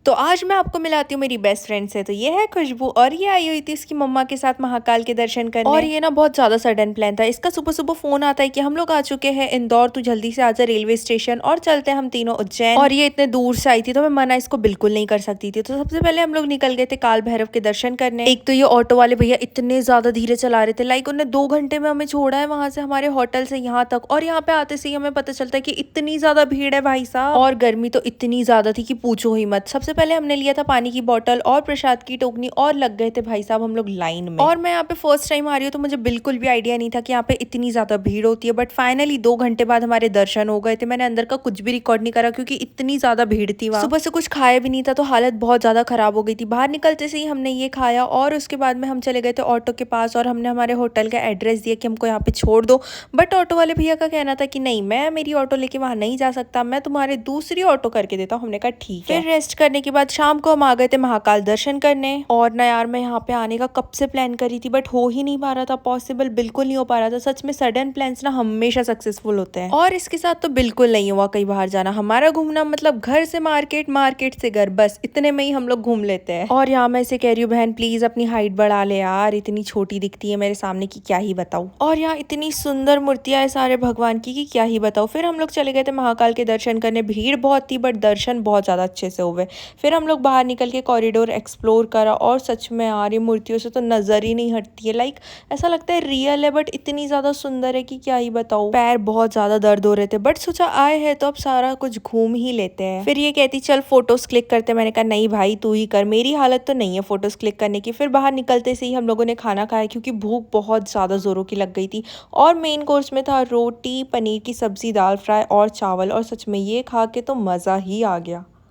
तो आज मैं आपको मिलाती हूँ मेरी बेस्ट फ्रेंड से। तो ये है खुशबू और ये आई हुई थी इसकी मम्मा के साथ महाकाल के दर्शन करने। और ये ना बहुत ज्यादा सडन प्लान था इसका। सुबह सुबह फोन आता है कि हम लोग आ चुके हैं इंदौर, तू जल्दी से आजा रेलवे स्टेशन और चलते हैं हम तीनों उज्जैन। और ये इतने दूर से आई थी तो मैं मना इसको बिल्कुल नहीं कर सकती थी। तो सबसे पहले हम लोग निकल गए थे काल भैरव के दर्शन करने। एक तो ये ऑटो वाले भैया इतने ज्यादा धीरे चला रहे थे, लाइक उन्हें 2 घंटे में हमें छोड़ा है वहां से हमारे होटल से यहाँ तक। और यहाँ पे आते से ही हमें पता चलता है कि इतनी ज्यादा भीड़ है भाई साहब, और गर्मी तो इतनी ज्यादा थी कि पूछो ही मत। सबसे पहले हमने लिया था पानी की बोतल और प्रसाद की टोकनी और लग गए थे भाई साहब हम लोग लाइन में। और मैं यहाँ पे फर्स्ट टाइम आ रही हूँ तो मुझे बिल्कुल भी आइडिया नहीं था कि यहाँ पे इतनी ज्यादा भीड़ होती है। बट फाइनली 2 घंटे बाद हमारे दर्शन हो गए थे। मैंने अंदर का कुछ भी रिकॉर्ड नहीं करा क्योंकि इतनी ज्यादा भीड़ थी वहाँ। सुबह से कुछ खाया भी नहीं था तो हालत बहुत ज्यादा खराब हो गई थी। बाहर निकलते से ही हमने ये खाया और उसके बाद में हम चले गए थे ऑटो के पास और हमने हमारे होटल का एड्रेस दिया कि हमको यहाँ पे छोड़ दो। बट ऑटो वाले भैया का कहना था कि नहीं, मैं मेरी ऑटो लेके वहां नहीं जा सकता, मैं तुम्हारे दूसरी ऑटो करके देता हूँ। हमने कहा ठीक है। फिर रेस्ट करने के बाद शाम को हम आ गए थे महाकाल दर्शन करने। और ना यार, मैं यहाँ पे आने का कब से प्लान करी थी बट हो ही नहीं पा रहा था पॉसिबल, बिल्कुल नहीं हो पा रहा था। सच में सडन प्लान्स ना हमेशा सक्सेसफुल होते हैं और इसके साथ तो बिल्कुल नहीं हुआ कहीं बाहर जाना। हमारा घूमना मतलब घर से मार्केट, मार्केट से घर, बस इतने में ही हम लोग घूम लेते हैं। और यहाँ मैं इसे कह रही हूँ बहन प्लीज अपनी हाइट बढ़ा ले यार, इतनी छोटी दिखती है मेरे सामने की, क्या ही बताऊँ। और यहाँ इतनी सुंदर मूर्तियां है सारे भगवान की क्या ही बताऊँ। फिर हम लोग चले गए थे महाकाल के दर्शन करने। भीड़ बहुत थी बट दर्शन बहुत ज्यादा अच्छे से हुए। फिर हम लोग बाहर निकल के कॉरिडोर एक्सप्लोर करा और सच में यार ये मूर्तियों से तो नजर ही नहीं हटती है। लाइक ऐसा लगता है रियल है बट इतनी ज्यादा सुंदर है कि क्या ही बताऊँ। पैर बहुत ज्यादा दर्द हो रहे थे बट सोचा आए हैं तो अब सारा कुछ घूम ही लेते हैं। फिर ये कहती चल फोटोज क्लिक करते। मैंने कहा नहीं भाई तू ही कर, मेरी हालत तो नहीं है फोटोज क्लिक करने की। फिर बाहर निकलते से ही हम लोगों ने खाना खाया क्योंकि भूख बहुत ज्यादा जोरों की लग गई थी। और मेन कोर्स में था रोटी, पनीर की सब्जी, दाल फ्राई और चावल। और सच में ये खा के तो मजा ही आ गया।